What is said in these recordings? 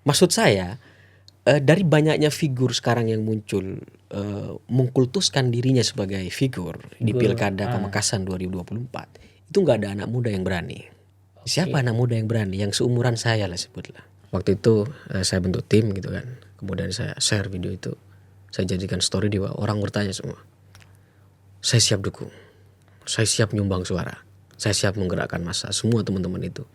Maksud saya dari banyaknya figur sekarang yang muncul mengkultuskan dirinya sebagai figur di Pilkada Pamekasan 2024, itu nggak ada anak muda yang berani. Siapa anak muda yang berani? Yang seumuran saya lah sebutlah. Waktu itu saya bentuk tim gitu kan. Kemudian saya share video itu. Saya jadikan story di bawah. Orang bertanya semua. Saya siap dukung. Saya siap nyumbang suara. Saya siap menggerakkan massa. Semua teman-teman itu.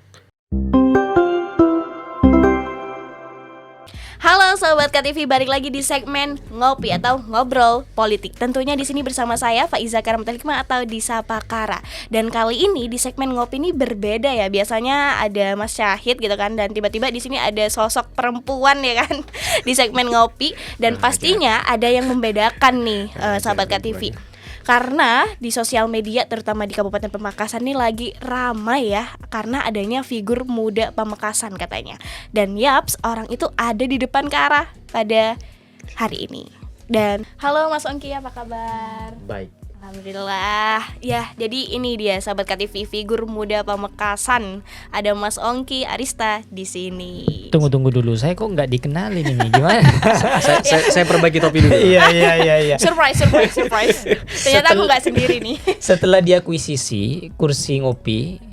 Halo Sobat KTV, balik lagi di segmen Ngopi atau Ngobrol Politik. Tentunya di sini bersama saya Faiza Karamata Hikmah atau Disapa Kara. Dan kali ini di segmen Ngopi ini berbeda ya. Biasanya ada Mas Syahid gitu kan, dan tiba-tiba di sini ada sosok perempuan ya kan di segmen Ngopi. Dan pastinya ada yang membedakan nih Sobat KTV. Karena di sosial media terutama di Kabupaten Pamekasan ini lagi ramai ya, karena adanya figur muda Pamekasan katanya. Dan yaps, orang itu ada di depan Kara pada hari ini. Dan halo Mas Ongki, apa kabar? Baik. Alhamdulillah. Ya, jadi ini dia Sahabat KTV, figur muda Pamekasan. Ada Mas Ongki Arista di sini. Tunggu dulu, saya kok nggak dikenalin ini, gimana? saya perbaiki topi dulu. Iya. Surprise. Ternyata aku nggak sendiri nih. Setelah diakuisisi kursi ngopi,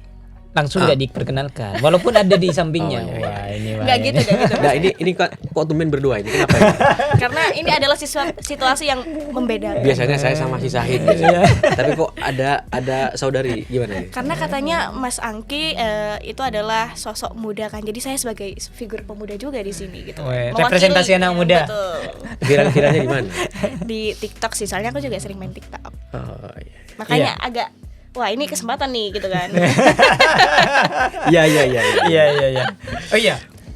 langsung nggak diperkenalkan, walaupun ada di sampingnya. Wah, ini Nggak gitu. Nah ini kok tumben berdua ini kenapa ini? Karena ini adalah situasi yang membedakan. Biasanya saya sama si Syahid gitu. Tapi kok ada saudari gimana ya? Karena katanya Mas Angki itu adalah sosok muda kan. Jadi saya sebagai figur pemuda juga di sini gitu. Representasi anak muda. Betul. Viral-viralnya di mana? Di TikTok sih, soalnya aku juga sering main TikTok. Oh iya. Makanya agak wah ini kesempatan nih gitu kan. Iya. Oh iya.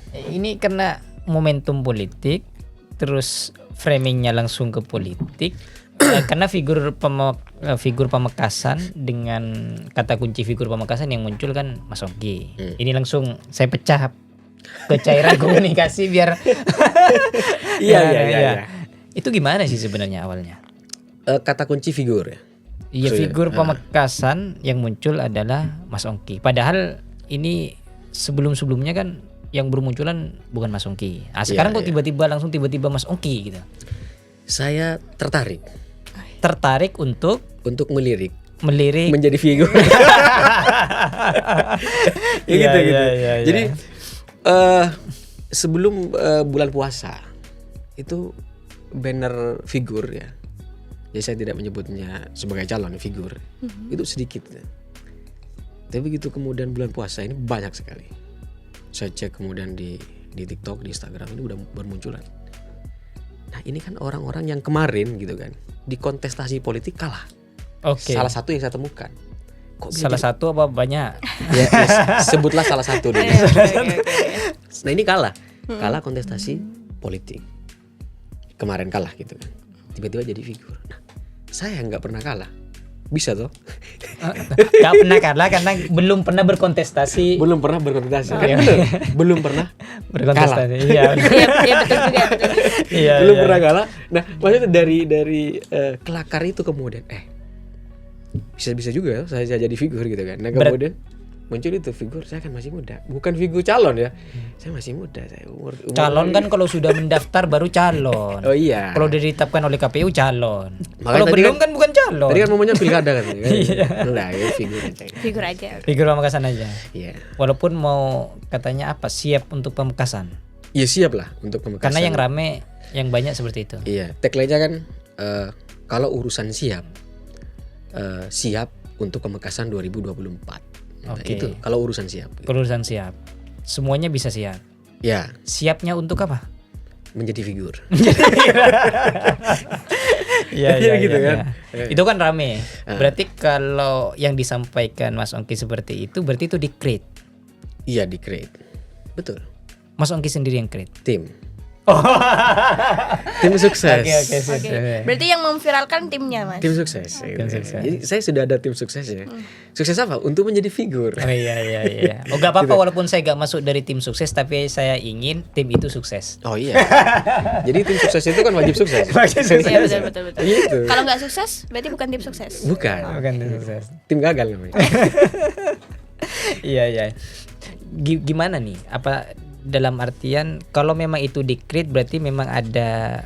Ini karena momentum politik, terus framingnya langsung ke politik. Karena figur Pamekasan dengan kata kunci figur Pamekasan yang muncul kan Mas Ongki. Ini langsung saya pecah ke cairan komunikasi biar. Iya. Itu gimana sih sebenarnya awalnya? Kata kunci figur ya. Iya, figur Pamekasan yang muncul adalah Mas Ongki. Padahal ini sebelum-sebelumnya kan yang bermunculan bukan Mas Ongki. Sekarang kok tiba-tiba Mas Ongki gitu. Saya tertarik untuk melirik menjadi figur. Gitu. Jadi sebelum bulan puasa itu banner figur ya. Jadi saya tidak menyebutnya sebagai calon figur. Itu sedikit. Tapi begitu kemudian bulan puasa ini banyak sekali. Saya cek kemudian di TikTok, di Instagram ini udah bermunculan. Nah, ini kan orang-orang yang kemarin gitu kan di kontestasi politik kalah. Oke. Salah satu yang saya temukan. Kok salah satu apa banyak? Ya, sebutlah salah satu dulu. Okay. Nah, ini kalah kontestasi politik. Kemarin kalah gitu kan. Tiba-tiba jadi figur. Nah, saya nggak pernah kalah. Bisa toh? Nggak pernah kalah karena belum pernah berkontestasi. Kan bener. Belum pernah berkontestasi. Iya betul juga. Belum pernah kalah. Nah, maksudnya dari kelakar itu kemudian bisa juga saya jadi figur gitu kan. Nah, kemudian muncul itu figur, saya kan masih muda, bukan figur calon ya. Saya masih muda, saya umur calon kan kalau sudah mendaftar baru calon. Oh iya. Kalau ditetapkan oleh KPU calon. Kalau belum kan bukan calon. Tadi kan momennya pilkada kan. Enggak, ya figur aja. Figur Pamekasan aja. Iya. Walaupun mau katanya siap untuk Pamekasan. Iya, siap lah untuk Pamekasan. Karena yang rame, yang banyak seperti itu. Iya, tagline-nya kan kalau urusan siap untuk Pamekasan 2024. Nah, itu kalau urusan siap. Urusan siap. Semuanya bisa siap. Ya. Siapnya untuk apa? Menjadi figur. Iya gitu kan. Itu kan rame. Berarti kalau yang disampaikan Mas Ongki seperti itu, berarti itu di-create. Iya, di-create. Betul. Mas Ongki sendiri yang create. Tim sukses. Oke. Berarti yang memviralkan timnya, Mas. Tim sukses. Jadi saya sudah ada tim sukses ya. Sukses apa? Untuk menjadi figur. Oh iya. Oh enggak apa-apa walaupun saya enggak masuk dari tim sukses, tapi saya ingin tim itu sukses. Oh iya. Jadi tim sukses itu kan wajib sukses. Iya betul. Gitu. Kalau enggak sukses, berarti bukan tim sukses. Bukan tim sukses. Tim gagal namanya. Iya. Gimana nih? Apa dalam artian kalau memang itu di-create berarti memang ada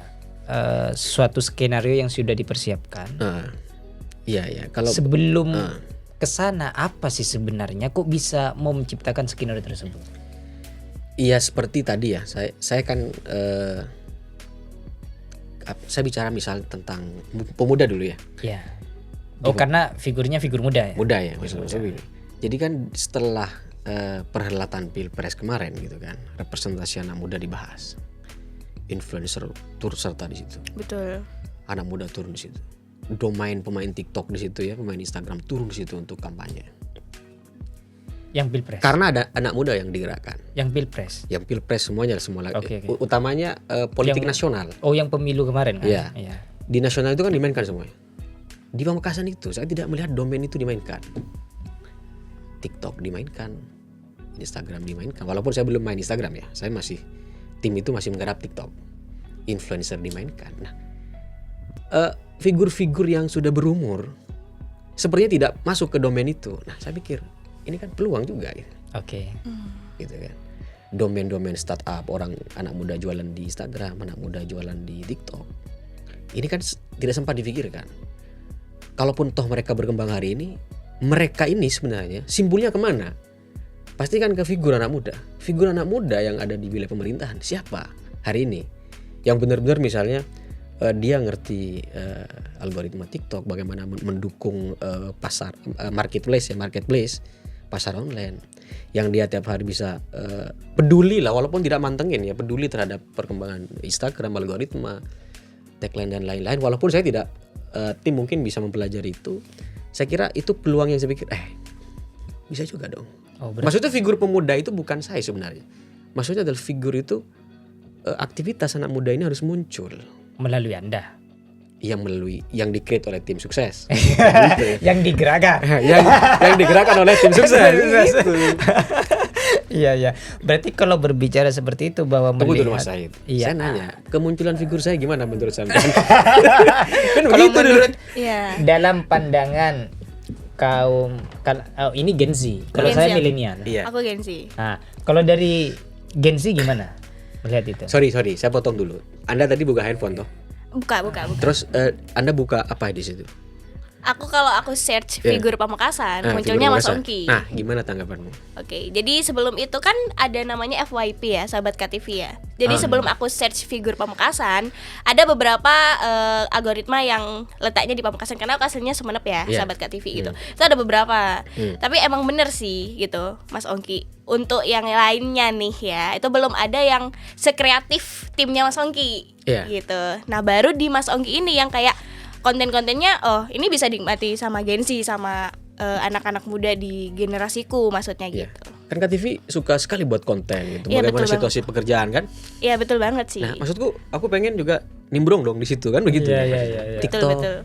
suatu skenario yang sudah dipersiapkan. Iya. Kalau Sebelum kesana apa sih sebenarnya kok bisa mau menciptakan skenario tersebut? iya seperti tadi ya, saya kan saya bicara misal tentang pemuda dulu ya. Ya. Oh karena figurnya figur muda ya. Muda ya maksudnya begini. Jadi kan setelah perhelatan Pilpres kemarin gitu kan, representasi anak muda dibahas. Influencer turut serta di situ. Betul. Anak muda turun di situ. Pemain TikTok di situ ya, pemain Instagram turun di situ untuk kampanye. Yang Pilpres. Karena ada anak muda yang digerakkan. Yang Pilpres. Yang Pilpres semua lagi. Oke. Utamanya politik Yang- nasional. Oh yang pemilu kemarin kan? Iya. Di nasional itu kan dimainkan semuanya. Di Pamekasan itu saya tidak melihat domain itu dimainkan. TikTok dimainkan, Instagram dimainkan. Walaupun saya belum main Instagram ya, saya masih tim itu masih menggarap TikTok. Influencer dimainkan. Nah, figur-figur yang sudah berumur sepertinya tidak masuk ke domain itu. Nah, saya pikir ini kan peluang juga gitu. Oke. Gitu kan. Domain-domain startup, orang anak muda jualan di Instagram, anak muda jualan di TikTok. Ini kan tidak sempat dipikirkan. Kalaupun toh mereka berkembang hari ini, mereka ini sebenarnya simpulnya kemana? Pasti kan ke figur anak muda. Figur anak muda yang ada di wilayah pemerintahan siapa hari ini? Yang benar-benar misalnya dia ngerti algoritma TikTok, bagaimana mendukung pasar marketplace, pasar online, yang dia tiap hari bisa peduli lah, walaupun tidak mantengin ya, peduli terhadap perkembangan Instagram, algoritma, tagline dan lain-lain. Walaupun saya tidak tim mungkin bisa mempelajari itu, saya kira itu peluang yang saya pikir bisa juga dong. Maksudnya figur pemuda itu bukan saya sebenarnya. Maksudnya adalah figur itu aktivitas anak muda ini harus muncul Melalui Anda. yang di-create oleh tim sukses. Yang digerakkan. yang digerakkan oleh tim sukses. Gitu. Iya. Berarti kalau berbicara seperti itu bahwa Tunggu dulu melihat- Mas Said. Iya. Saya nanya, kemunculan figur saya gimana menurut Anda? Kan Kalau begitu dulu. menurut Iya. dalam pandangan kaum ini Gen Z. Kalau Gen saya Z. milenial. Iya. Aku Gen Z. Nah, kalau dari Gen Z gimana melihat itu? Sorry, saya potong dulu. Anda tadi buka handphone toh? Buka. Terus Anda buka apa di situ? Kalau aku search Iya. figur Pamekasan, Figur munculnya Mas Pamekasan. Ongki. Nah, gimana tanggapanmu? Oke, jadi sebelum itu kan ada namanya FYP ya, sahabat KTV ya. Jadi sebelum aku search figur Pamekasan, ada beberapa algoritma yang letaknya di Pamekasan karena aku aslinya Sumenep ya, Iya. sahabat KTV gitu. Itu ada beberapa. Tapi emang bener sih gitu, Mas Ongki. Untuk yang lainnya nih ya, itu belum ada yang sekreatif timnya Mas Ongki. Iya. Gitu. Nah, baru di Mas Ongki ini yang kayak konten-kontennya ini bisa dinikmati sama Gen Z, sama anak-anak muda di generasiku maksudnya Iya. gitu. Kan KTV suka sekali buat konten gitu. Iya, Bagaimana betul situasi pekerjaan kan? Iya betul banget sih. Nah, maksudku aku pengen juga nimbrung dong di situ kan begitu. Iya. TikTok. Betul.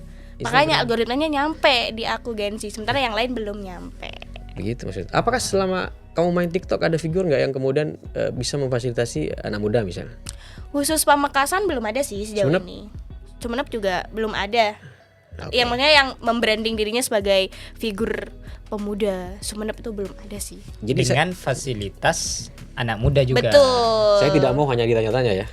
Makanya algoritmanya nyampe di aku Gen Z, sementara yang lain belum nyampe. Begitu maksudnya. Apakah selama kamu main TikTok ada figur nggak yang kemudian bisa memfasilitasi anak muda misalnya? Khusus Pamekasan belum ada sih sejauh Sumenep? ini. Sumenep juga belum ada. Oke. Yang maksudnya yang membranding dirinya sebagai figur pemuda Sumenep itu belum ada sih. Jadi saya, Dengan fasilitas anak muda juga. Betul. saya tidak mau hanya ditanya-tanya ya.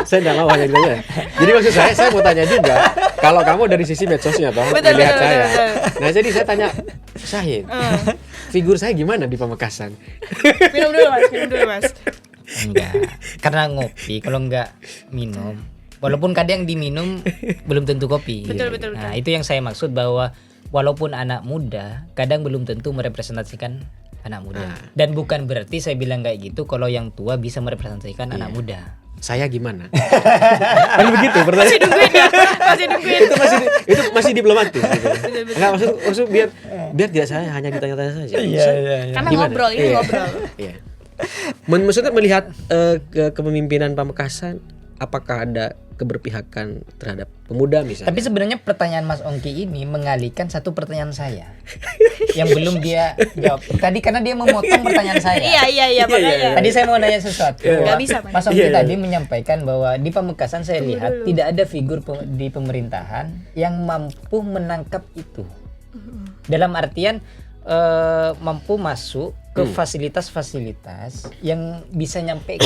saya tidak mau hanya ditanya. Jadi maksud saya mau tanya juga. Kalau kamu dari sisi medsosnya toh Betul, melihat betul, saya. betul. Nah jadi saya tanya Syahid, figur saya gimana di Pamekasan? Minum dulu mas. Enggak. Karena ngopi kalau enggak minum. Walaupun kadang diminum belum tentu kopi. Betul. Nah, itu yang saya maksud bahwa walaupun anak muda kadang belum tentu merepresentasikan anak muda. Dan bukan berarti saya bilang kayak gitu kalau yang tua bisa merepresentasikan anak muda. Saya gimana? Kan begitu pertanyaan. Masih nungguin. itu masih diplomatis gitu. Enggak maksud biar tidak saya hanya ditanya-tanya saja. Karena Gimana? ngobrol ini Iya. ngobrol. Iya. Maksudnya melihat kepemimpinan Pamekasan, apakah ada keberpihakan terhadap pemuda misalnya? Tapi sebenarnya pertanyaan Mas Ongki ini mengalihkan satu pertanyaan saya yang belum dia jawab. Tadi karena dia memotong pertanyaan saya. Iya makanya. Tadi saya mau nanya sesuatu. Nggak bisa, Mas Ongki Iya. tadi menyampaikan bahwa di Pamekasan saya lihat tidak ada figur di pemerintahan yang mampu menangkap itu. Dalam artian mampu masuk ke fasilitas-fasilitas yang bisa nyampe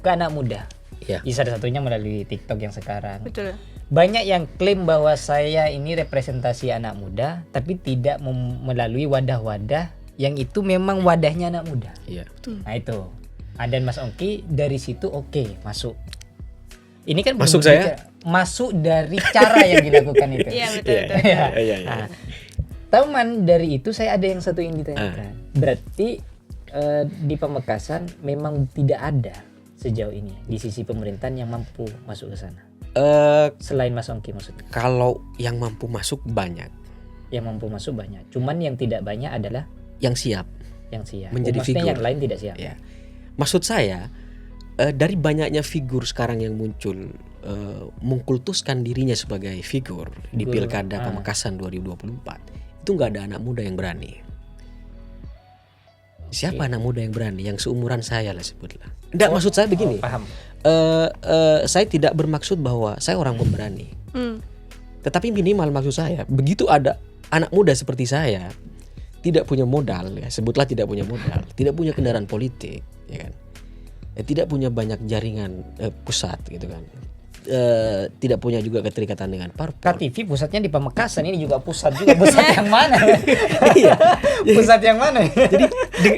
ke anak muda. Ya. Ya, salah satunya melalui TikTok yang sekarang. Betul. Banyak yang klaim bahwa saya ini representasi anak muda, tapi tidak melalui wadah-wadah yang itu memang wadahnya anak muda. Iya. Nah itu. Dan Mas Ongki dari situ oke, masuk. Ini kan Masuk belum saya? masuk dari cara yang dilakukan itu. Iya, betul. Iya. Nah, teman dari itu saya ada yang satu yang ditanyakan. Berarti di Pamekasan memang tidak ada sejauh ini di sisi pemerintahan yang mampu masuk ke sana. Selain Mas Ongki maksudnya. Kalau yang mampu masuk banyak, Yang mampu masuk banyak. Cuman yang tidak banyak adalah yang siap. yang siap. Menjadi Maksudnya figur. yang lain tidak siap. Ya. Maksud saya dari banyaknya figur sekarang yang muncul mengkultuskan dirinya sebagai figur di Figur, Pilkada Pamekasan 2024 itu nggak ada anak muda yang berani. Siapa anak muda yang berani? Yang seumuran saya lah sebutlah. Enggak, maksud saya begini. Paham. Saya tidak bermaksud bahwa saya orang pemberani. Hmm. Tetapi minimal maksud saya, begitu ada anak muda seperti saya tidak punya modal, ya sebutlah tidak punya modal, tidak punya kendaraan politik, ya kan, tidak punya banyak jaringan pusat, gitu kan, tidak punya juga keterikatan dengan parpol. KTV pusatnya di Pamekasan, ini juga pusat juga. Pusat yang mana? Iya. Pusat yang mana? Jadi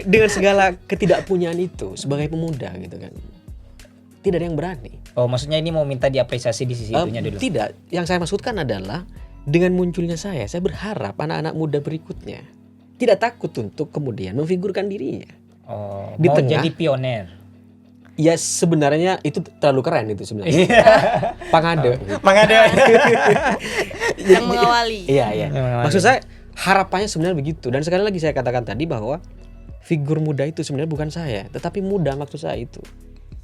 dengan segala ketidakpunyaan itu sebagai pemuda, gitu kan, tidak ada yang berani. Oh, maksudnya ini mau minta diapresiasi di sisi itunya dulu. Tidak, yang saya maksudkan adalah dengan munculnya saya berharap anak-anak muda berikutnya tidak takut untuk kemudian memfigurkan dirinya. Oh, Di mau tengah. jadi pioner. Ya sebenarnya itu terlalu keren itu sebenarnya. Pangade. Mangada. Yang mengawali. Iya. Maksud saya harapannya sebenarnya begitu. Dan sekali lagi saya katakan tadi bahwa figur muda itu sebenarnya bukan saya, tetapi muda maksud saya itu.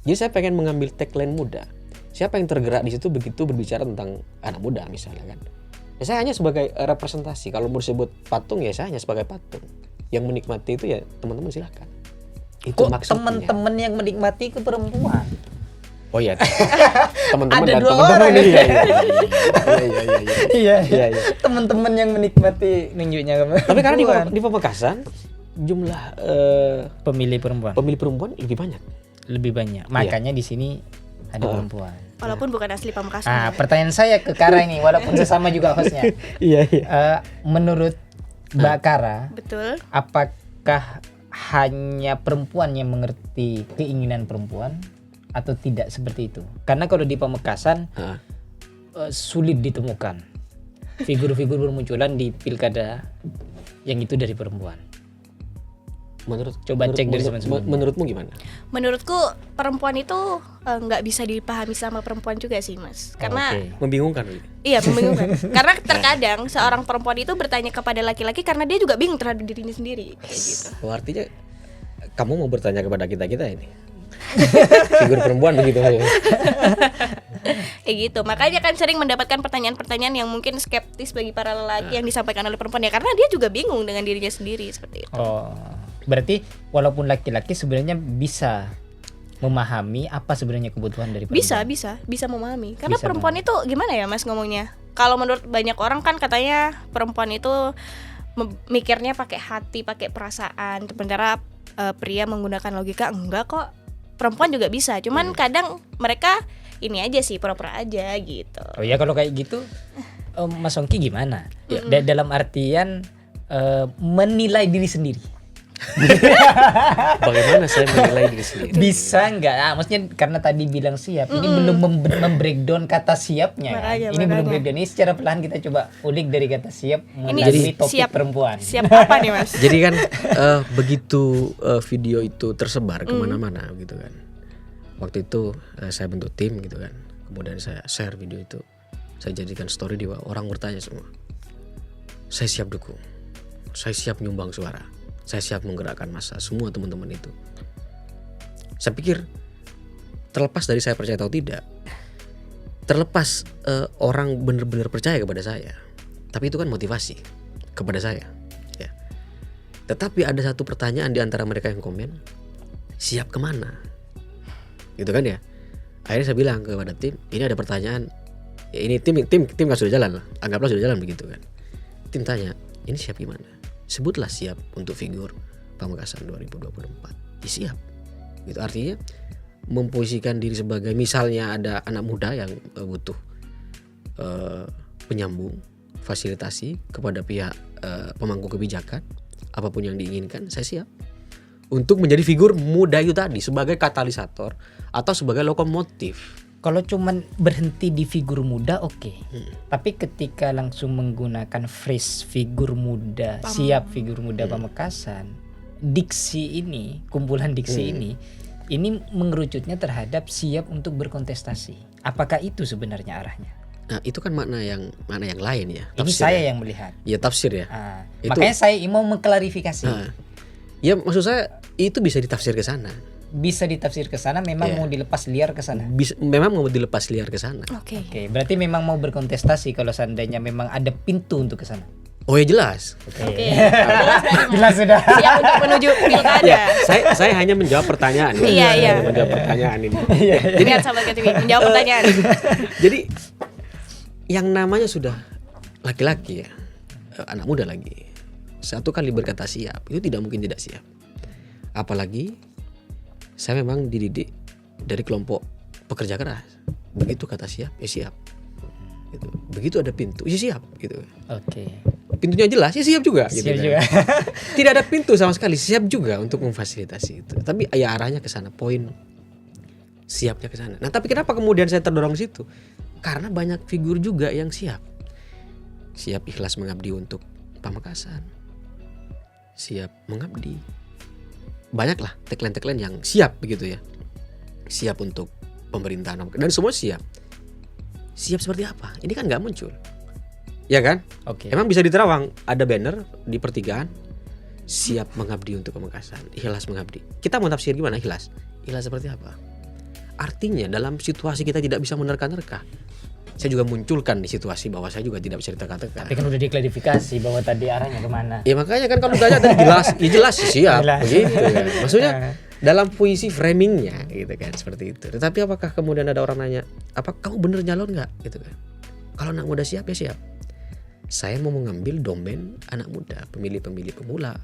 Jadi saya pengen mengambil tagline muda. Siapa yang tergerak di situ begitu berbicara tentang anak muda misalnya kan. Ya saya hanya sebagai representasi. Kalau mau disebut patung ya saya hanya sebagai patung. Yang menikmati itu ya teman-teman silakan. Itu Kok maksudnya. teman-teman yang menikmati itu perempuan? Oh iya. Teman-teman Ada dan dua teman-teman. orang. Iya. Iya. Teman-teman yang menikmati nunjuknya ke Tapi karena perempuan. di Pamekasan jumlah pemilih perempuan pemilih perempuan lebih banyak. lebih banyak. Makanya di sini ada perempuan. Walaupun bukan asli Pamekasan. Ah, pertanyaan saya ke Kara ini, walaupun sesama juga hostnya. Iya. Menurut Mbak Kara, Betul. apakah hanya perempuan yang mengerti keinginan perempuan atau tidak seperti itu? Karena kalau di Pamekasan sulit ditemukan figur-figur bermunculan di pilkada yang itu dari perempuan. Coba cek dari sebelum-sebelumnya. Menurutmu gimana? Menurutku perempuan itu nggak bisa dipahami sama perempuan juga sih, Mas. Karena Oke. Membingungkan gitu. iya membingungkan. Karena terkadang seorang perempuan itu bertanya kepada laki-laki karena dia juga bingung terhadap dirinya sendiri kayak gitu. Oh, artinya kamu mau bertanya kepada kita ini. Figur perempuan begitu ya. Kayak gitu. Makanya kan sering mendapatkan pertanyaan-pertanyaan yang mungkin skeptis bagi para lelaki yang disampaikan oleh perempuan ya karena dia juga bingung dengan dirinya sendiri seperti itu. Oh, berarti walaupun laki-laki sebenarnya bisa memahami apa sebenarnya kebutuhan dari perempuan. Bisa memahami. Karena Bisa perempuan itu gimana ya Mas ngomongnya? Kalau menurut banyak orang kan katanya perempuan itu mikirnya pakai hati, pakai perasaan. Sementara pria menggunakan logika. Enggak kok. Perempuan juga bisa. Cuman kadang mereka ini aja sih pura-pura aja gitu. Oh ya kalau kayak gitu Mas Ongki gimana? Dalam artian menilai diri sendiri. Bagaimana saya menilai diri sendiri? Bisa nggak? Maksudnya karena tadi bilang siap, ini belum membreakdown kata siapnya. Makanya, Ini belum makanya. breakdown. Ini secara perlahan kita coba ulik dari kata siap Ini melalui topik siap perempuan. Siap apa nih Mas? Jadi kan begitu video itu tersebar kemana-mana gitu kan. Waktu itu saya bentuk tim gitu kan. Kemudian saya share video itu. Saya jadikan story di bawah. Orang bertanya semua. Saya siap dukung. Saya siap nyumbang suara. Saya siap menggerakkan massa. Semua teman-teman itu. Saya pikir terlepas dari saya percaya atau tidak, terlepas orang benar-benar percaya kepada saya, tapi itu kan motivasi kepada saya. Ya. Tetapi ada satu pertanyaan di antara mereka yang komen, siap kemana? Gitu kan ya. Akhirnya saya bilang kepada tim, ini ada pertanyaan. Ya ini tim kan sudah jalan lah. Anggaplah sudah jalan begitu kan. Tim tanya, ini siap gimana? Sebutlah siap untuk figur Pamekasan 2024. Siap. Itu artinya memposisikan diri sebagai, misalnya ada anak muda yang butuh penyambung, fasilitasi kepada pihak pemangku kebijakan, apapun yang diinginkan, saya siap untuk menjadi figur muda itu tadi sebagai katalisator atau sebagai lokomotif. Kalau cuman berhenti di figur muda oke. Tapi ketika langsung menggunakan phrase figur muda, siap figur muda Pamekasan, diksi ini, kumpulan diksi ini mengerucutnya terhadap siap untuk berkontestasi. Apakah itu sebenarnya arahnya? Nah, itu kan makna yang lain ya. Ini Tafsir saya ya. yang melihat. Ya tafsir ya. Itu- Makanya saya mau mengklarifikasi. Ya maksud saya itu bisa ditafsir ke sana. Bisa ditafsir ke sana, memang mau dilepas liar ke sana. Memang mau dilepas liar ke sana. Oke. Oke, berarti memang mau berkontestasi kalau seandainya memang ada pintu untuk ke sana. Oh ya jelas. Oke. Jelas sudah. Siap untuk menuju pilkada. Ya, saya hanya menjawab pertanyaan. Iya. Menjawab pertanyaan ini. Ingat sahabat KTV, menjawab pertanyaan. Jadi yang namanya sudah laki-laki ya, anak muda lagi, satu kali berkata siap itu tidak mungkin tidak siap. Apalagi saya memang dididik dari kelompok pekerja keras. Begitu kata siap, ya siap. Gitu. Begitu ada pintu, ya siap. Gitu. Oke. Pintunya jelas, ya siap juga. Siap gitu kan. juga. Tidak ada pintu sama sekali, siap juga untuk memfasilitasi itu. Tapi ya arahnya ke sana, poin siapnya ke sana. Nah, tapi kenapa kemudian saya terdorong ke situ? Karena banyak figur juga yang siap. Siap ikhlas mengabdi untuk Pamekasan. Siap mengabdi. Banyaklah tagline-tagline yang siap begitu ya. Siap untuk pemerintahan dan semua siap. Siap seperti apa? Ini kan nggak muncul. Ya kan? Oke. Emang bisa di Terawang ada banner di pertigaan siap mengabdi untuk Pamekasan, ikhlas mengabdi. Kita mau tafsir gimana ikhlas? Ikhlas seperti apa? Artinya dalam situasi kita tidak bisa menerka-nerka. Saya juga munculkan di situasi bahwa saya juga tidak bisa diterka-terka. Tapi kan udah diklarifikasi bahwa tadi arahnya kemana. Ya makanya kan kalau ditanya tadi jelas, ya jelas siap Jelas. begitu kan. Maksudnya dalam puisi framingnya gitu kan seperti itu. Tetapi apakah kemudian ada orang nanya, apa kamu bener nyalon nggak gitu kan? Kalau anak muda siap ya siap. Saya mau mengambil domain anak muda, pemilih-pemilih pemula,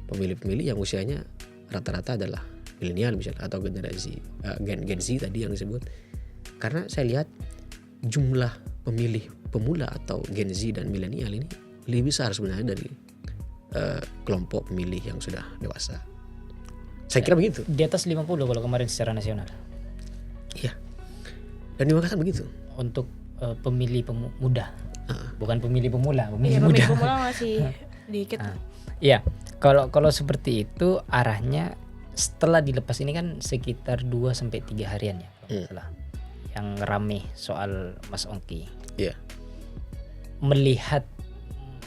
pemilih-pemilih yang usianya rata-rata adalah milenial misalnya atau generasi Gen Z tadi yang disebut. Karena saya lihat jumlah pemilih pemula atau Gen Z dan milenial ini lebih besar sebenarnya dari kelompok pemilih yang sudah dewasa. Saya kira begitu. Di atas 50 kalau kemarin secara nasional. Iya. Dan di Makassar begitu. Untuk pemilih muda. Bukan pemilih pemula, pemilih Iya, muda. pemilih pemula masih dikit. Iya, kalau seperti itu arahnya setelah dilepas ini kan sekitar 2 sampai 3 harian ya, kalau nggak salah. Yang rame soal Mas Ongki. Iya. Melihat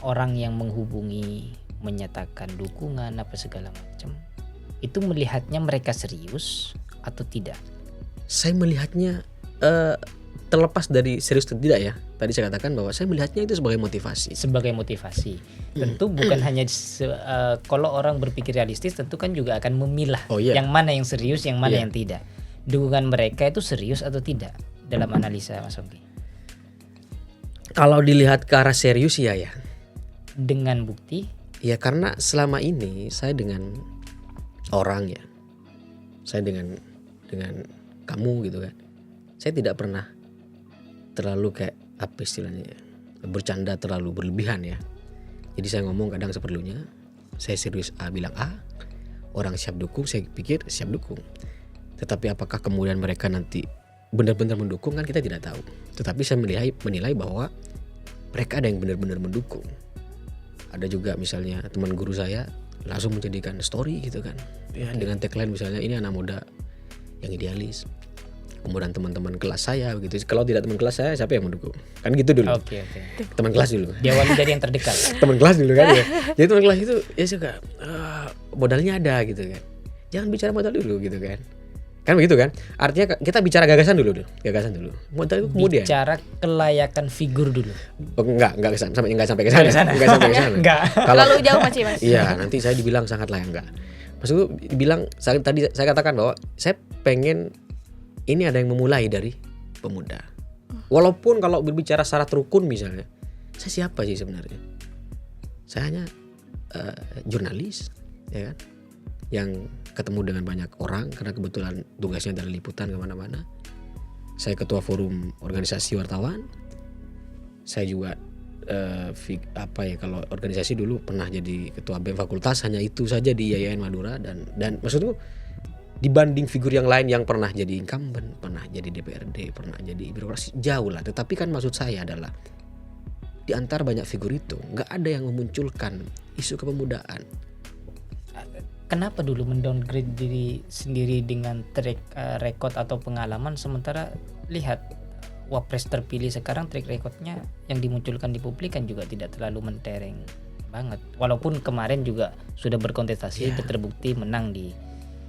orang yang menghubungi menyatakan dukungan apa segala macam. Itu melihatnya mereka serius atau tidak? Saya melihatnya terlepas dari serius atau tidak ya. Tadi saya katakan bahwa saya melihatnya itu sebagai motivasi. Sebagai motivasi. Tentu bukan hanya kalau orang berpikir realistis tentu kan juga akan memilah yang mana yang serius, yang mana yang tidak. Dukungan mereka itu serius atau tidak dalam analisa Mas Ongki? Kalau dilihat ke arah serius ya. Dengan bukti? Ya karena selama ini saya dengan orang ya. Saya dengan kamu gitu kan. Saya tidak pernah terlalu kayak apa istilahnya bercanda terlalu berlebihan ya. Jadi saya ngomong kadang seperlunya. Saya serius A bilang A, orang siap dukung, saya pikir siap dukung. Tetapi apakah kemudian mereka nanti benar-benar mendukung kan kita tidak tahu. Tetapi saya menilai bahwa mereka ada yang benar-benar mendukung. Ada juga misalnya teman guru saya langsung menjadikan story gitu kan. Ya dengan tagline misalnya ini anak muda yang idealis. Kemudian teman-teman kelas saya begitu. Kalau tidak teman kelas saya siapa yang mendukung? Kan gitu dulu. Oke. Teman kelas dulu. Diawali dari yang terdekat. Teman kelas dulu kan ya. Jadi teman kelas itu ya suka modalnya ada gitu kan. Jangan bicara modal dulu gitu kan. Kan begitu kan? Artinya kita bicara gagasan dulu. Modal itu kemudian. Bicara kelayakan figur dulu. Oh, enggak sampai ke sana. Enggak. Terlalu jauh masih Mas. Iya, nanti saya dibilang sangat layak enggak. Maksudku dibilang tadi saya katakan bahwa saya pengen ini ada yang memulai dari pemuda. Walaupun kalau berbicara syarat rukun misalnya, saya siapa sih sebenarnya? Saya hanya jurnalis, ya kan? yang ketemu dengan banyak orang karena kebetulan tugasnya adalah liputan kemana-mana. Saya ketua forum organisasi wartawan. Saya juga kalau organisasi dulu pernah jadi ketua BEM fakultas, hanya itu saja di IAIN Madura, dan maksudku dibanding figur yang lain yang pernah jadi incumbent, pernah jadi DPRD, pernah jadi birokrasi, jauh lah. Tetapi kan maksud saya adalah di antara banyak figur itu nggak ada yang memunculkan isu kepemudaan. Kenapa dulu mendowngrade diri sendiri dengan track record atau pengalaman, sementara lihat Wapres terpilih sekarang track recordnya yang dimunculkan di publik kan juga tidak terlalu mentereng banget. Walaupun kemarin juga sudah berkontestasi dan terbukti menang di.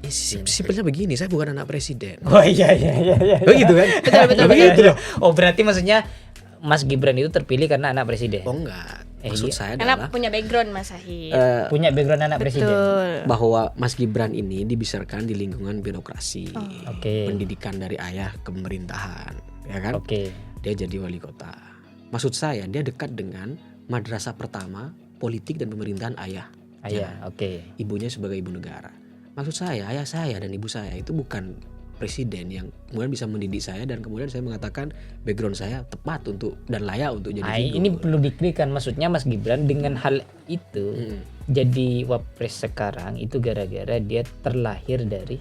Simpelnya begini, saya bukan anak presiden. Oh iya. Begitu kan? Betul. Begitu loh. Oh berarti maksudnya Mas Gibran itu terpilih karena anak presiden. Oh enggak. Maksud saya Karena adalah punya background Mas Sahid. Punya background anak presiden. Betul. bahwa Mas Gibran ini dibesarkan di lingkungan birokrasi, Oke. pendidikan dari ayah ke pemerintahan, ya kan? Oke. Dia jadi wali kota. Maksud saya dia dekat dengan madrasah pertama politik dan pemerintahan ayah. Ayah, oke. Ibunya sebagai ibu negara. Maksud saya ayah saya dan ibu saya itu bukan presiden yang kemudian bisa mendidik saya dan kemudian saya mengatakan background saya tepat untuk dan layak untuk jadi figur. Ini perlu dikrikan, maksudnya Mas Gibran dengan hal itu jadi wapres sekarang itu gara-gara dia terlahir dari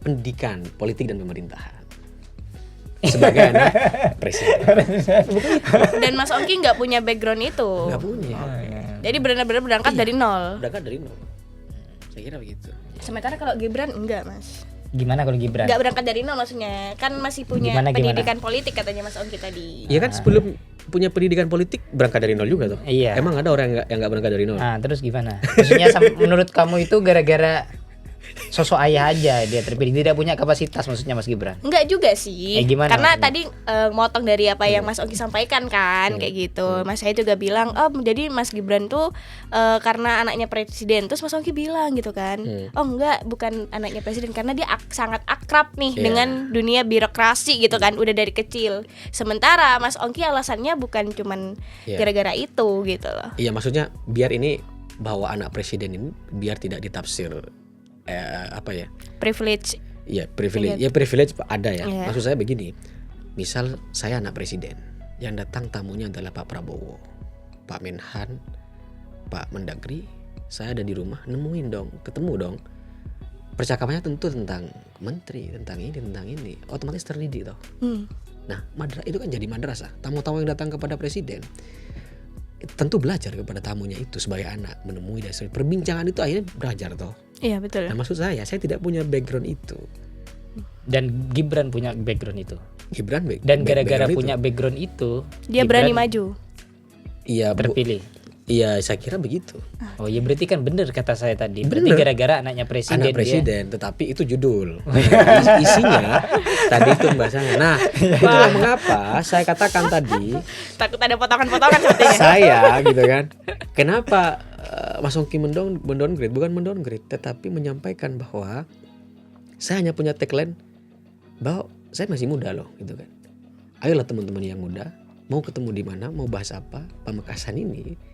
pendidikan politik dan pemerintahan sebagai anak presiden. Dan Mas Ongki nggak punya background itu. Nggak punya. Jadi benar-benar berangkat dari nol. Berangkat dari nol. Saya kira begitu. Sementara kalau Gibran enggak, Mas. Gimana kalau Gibran? Nggak berangkat dari nol maksudnya. Kan masih punya Gimana? pendidikan politik katanya Mas Ongki tadi. Iya kan sebelum punya pendidikan politik berangkat dari nol juga tuh. Iya. Emang ada orang yang nggak berangkat dari nol? Nah, terus gimana? Maksudnya menurut kamu itu gara-gara sosok ayah aja dia terpilih, tidak punya kapasitas maksudnya Mas Gibran? Enggak juga sih. Gimana Karena maksudnya? tadi motong dari apa yang Mas Ongki sampaikan kan kayak gitu. Mas saya juga bilang, "Oh, jadi Mas Gibran tuh karena anaknya presiden." Terus Mas Ongki bilang gitu kan. "Oh, enggak, bukan anaknya presiden karena dia sangat akrab nih Iya. dengan dunia birokrasi gitu kan, udah dari kecil." Sementara Mas Ongki alasannya bukan cuman Iya. gara-gara itu gitu loh. Iya, maksudnya biar ini bahwa anak presiden ini biar tidak ditafsir Privilege. Iya, privilege ada ya. Iya. Maksud saya begini. Misal saya anak presiden, yang datang tamunya adalah Pak Prabowo, Pak Menhan, Pak Mendagri, saya ada di rumah, ketemu dong. Percakapannya tentu tentang menteri, tentang ini, otomatis terdidik toh. Nah, itu kan jadi madrasah. Tamu-tamu yang datang kepada presiden tentu belajar kepada tamunya itu sebagai anak, menemui dan perbincangan itu akhirnya belajar toh. Iya, betul. Nah, maksud saya tidak punya background itu. Dan Gibran punya background itu. Dan gara-gara punya background itu, Dia Gibran berani maju. Iya, terpilih. Iya, saya kira begitu. Oh ya berarti kan bener kata saya tadi. Berarti Bener. gara-gara anaknya presiden. Anak presiden, tetapi itu judul. Isinya tadi itu pembahasannya. Nah, itulah mengapa saya katakan tadi Takut ada potongan-potongan sepertinya. saya gitu kan. Kenapa Mas Ongki mendowngrade, bukan mendowngrade, tetapi menyampaikan bahwa saya hanya punya tagline bahwa saya masih muda loh, gitu kan. Ayolah teman-teman yang muda, mau ketemu di mana, mau bahas apa, Pamekasan ini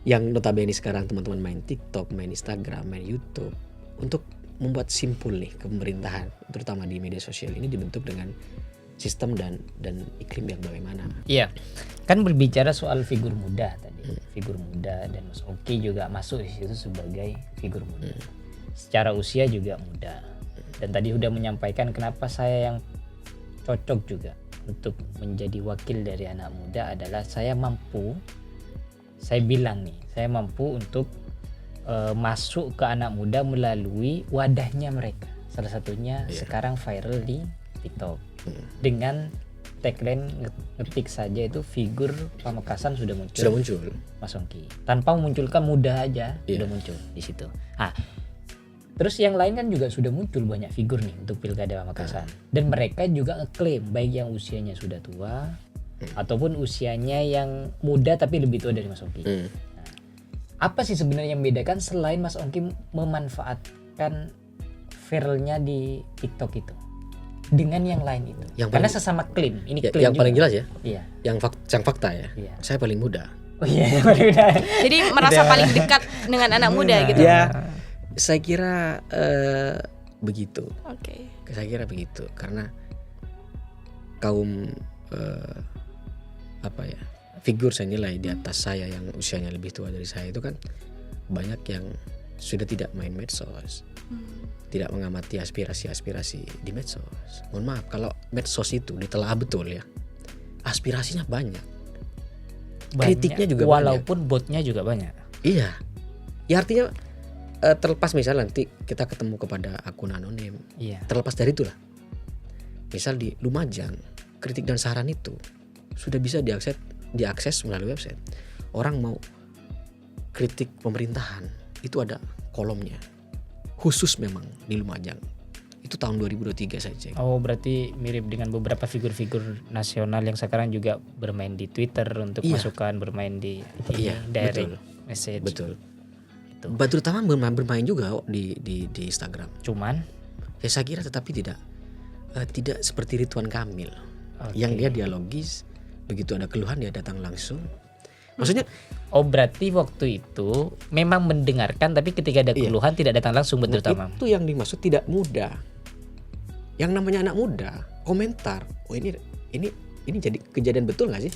yang notabene sekarang teman-teman main TikTok, main Instagram, main YouTube untuk membuat simpul nih pemerintahan, terutama di media sosial ini dibentuk dengan sistem dan iklim yang bagaimana. Iya, kan berbicara soal figur muda tadi, figur muda, dan Mas Ongki juga masuk di situ sebagai figur muda. Secara usia juga muda. Dan tadi sudah menyampaikan kenapa saya yang cocok juga untuk menjadi wakil dari anak muda adalah saya mampu untuk masuk ke anak muda melalui wadahnya mereka. Salah satunya sekarang viral di TikTok dengan tagline ngetik saja itu figur Pamekasan sudah muncul. Mas Ongki tanpa memunculkan muda aja sudah muncul di situ. Terus yang lain kan juga sudah muncul banyak figur nih untuk Pilkada Pamekasan dan mereka juga ngeklaim baik yang usianya sudah tua ataupun usianya yang muda tapi lebih tua dari Mas Ongki. Apa sih sebenarnya yang membedakan selain Mas Ongki memanfaatkan viralnya di TikTok itu dengan yang lain itu? Karena sesama klaim, ini klaim yang juga. paling jelas ya. Iya. Yang fakta ya. Iya. Saya paling muda. Oh iya, paling muda. Jadi merasa paling dekat dengan anak muda gitu. Ya, Saya kira begitu. Oke. Saya kira begitu karena kaum figur saya nilai di atas saya yang usianya lebih tua dari saya itu kan banyak yang sudah tidak main medsos, tidak mengamati aspirasi di medsos. Mohon maaf kalau medsos itu ditelaah betul ya, aspirasinya banyak, kritiknya juga walaupun botnya juga banyak. Iya, ya artinya terlepas misalnya nanti kita ketemu kepada akun anonim, Iya. terlepas dari itulah. Misal di Lumajang, kritik dan saran itu sudah bisa diakses melalui website. Orang mau kritik pemerintahan itu ada kolomnya khusus memang di Lumajang. Itu tahun 2023 saya cek. Oh, berarti mirip dengan beberapa figur-figur nasional yang sekarang juga bermain di Twitter untuk Iya. masukan, bermain di Iya, direct betul. message. Betul. Itu. Terutama bermain juga di Instagram. Cuman Ya saya kira tetapi tidak seperti Ridwan Kamil Oke. yang dia dialogis, begitu ada keluhan dia datang langsung. Maksudnya oh, berarti waktu itu memang mendengarkan, tapi ketika ada Iya. keluhan tidak datang langsung, betul Tamam. itu yang dimaksud tidak muda. Yang namanya anak muda komentar, oh ini jadi kejadian betul nggak sih?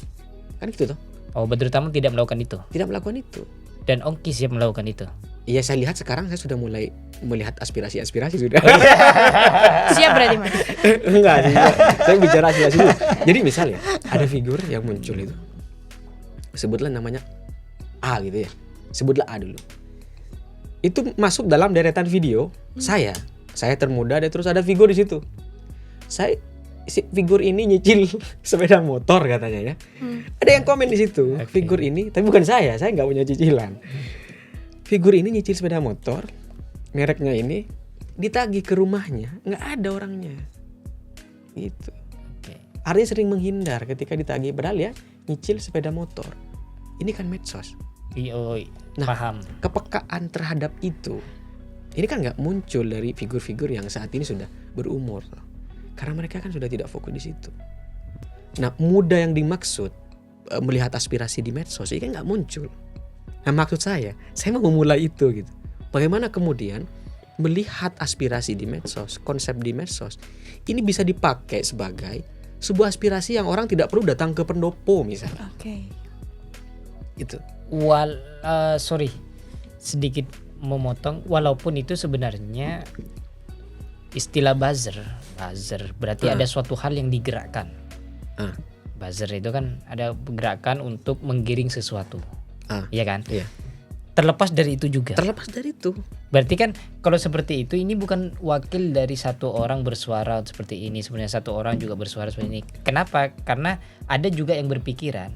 Kan gitu toh. Oh, betul Tamam tidak melakukan itu. Tidak melakukan itu. Dan Ongki siap melakukan itu. Iya saya lihat sekarang saya sudah mulai melihat aspirasi sudah. Siap berarti Mas. Enggak sih. Saya bicara aspirasi dulu. Jadi misalnya ada figur yang muncul itu. Sebutlah namanya A gitu ya. Sebutlah A dulu. Itu masuk dalam deretan video saya termuda dan terus ada figur di situ. Si figur ini nyicil sepeda motor katanya ya. Ada yang komen di situ. Oke. Figur ini, tapi bukan saya nggak punya cicilan. Figur ini nyicil sepeda motor, mereknya ini, ditagih ke rumahnya, nggak ada orangnya. Gitu. Oke. Artinya sering menghindar ketika ditagih, padahal ya nyicil sepeda motor. Ini kan medsos. Oh, Nah, paham. Kepekaan terhadap itu, ini kan nggak muncul dari figur-figur yang saat ini sudah berumur. Karena mereka kan sudah tidak fokus di situ. Nah, muda yang dimaksud melihat aspirasi di medsos ini kan nggak muncul. Nah, maksud saya mau memulai itu gitu. Bagaimana kemudian melihat aspirasi di medsos, konsep di medsos, ini bisa dipakai sebagai sebuah aspirasi yang orang tidak perlu datang ke pendopo misalnya. Oke. Itu. Sorry, sedikit memotong. Walaupun itu sebenarnya istilah buzzer berarti ada suatu hal yang digerakkan. Buzzer itu kan ada gerakan untuk menggiring sesuatu, iya kan? Iya. Terlepas dari itu juga. Terlepas dari itu. Berarti kan kalau seperti itu, ini bukan wakil dari satu orang bersuara seperti ini. Sebenarnya satu orang juga bersuara seperti ini. Kenapa? Karena ada juga yang berpikiran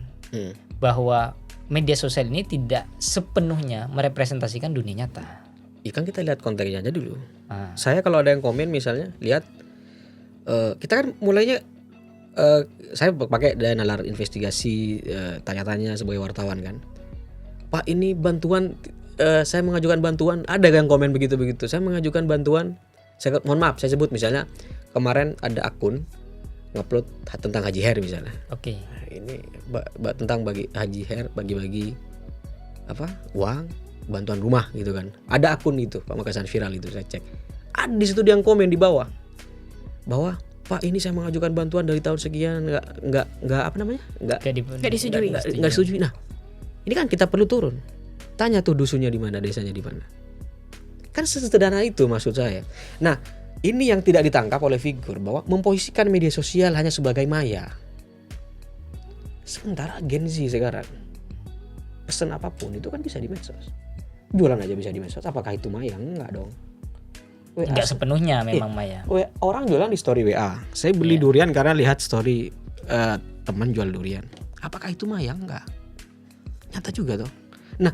bahwa media sosial ini tidak sepenuhnya merepresentasikan dunia nyata. Ya kan kita lihat konteksnya aja dulu. Ah. Saya kalau ada yang komen misalnya, lihat kita kan mulainya saya pakai daya nalar investigasi, tanya-tanya sebagai wartawan kan. Pak ini bantuan, saya mengajukan bantuan, ada yang komen begitu-begitu. Saya mengajukan bantuan, mohon maaf saya sebut misalnya kemarin ada akun ngupload tentang Haji Her misalnya. Oke. Nah, ini tentang bagi Haji Her bagi-bagi uang bantuan rumah gitu kan. Ada akun itu Pamekasan viral itu saya cek. Ada di situ dia yang komen di bawah bahwa Pak ini saya mengajukan bantuan dari tahun sekian nggak apa namanya nggak disetujui. nggak setuju. Nah ini kan kita perlu turun tanya tuh dusunnya di mana, desanya di mana. Kan sesederhana itu maksud saya. Nah ini yang tidak ditangkap oleh figur bahwa memposisikan media sosial hanya sebagai maya. Sementara Gen Z sekarang pesan apapun itu kan bisa di medsos. Jualan aja bisa di medsos. Apakah itu maya? Enggak dong. Enggak sepenuhnya memang maya. Orang jualan di story WA. Saya beli durian karena lihat story teman jual durian. Apakah itu maya? Enggak. Nyata juga toh. Nah,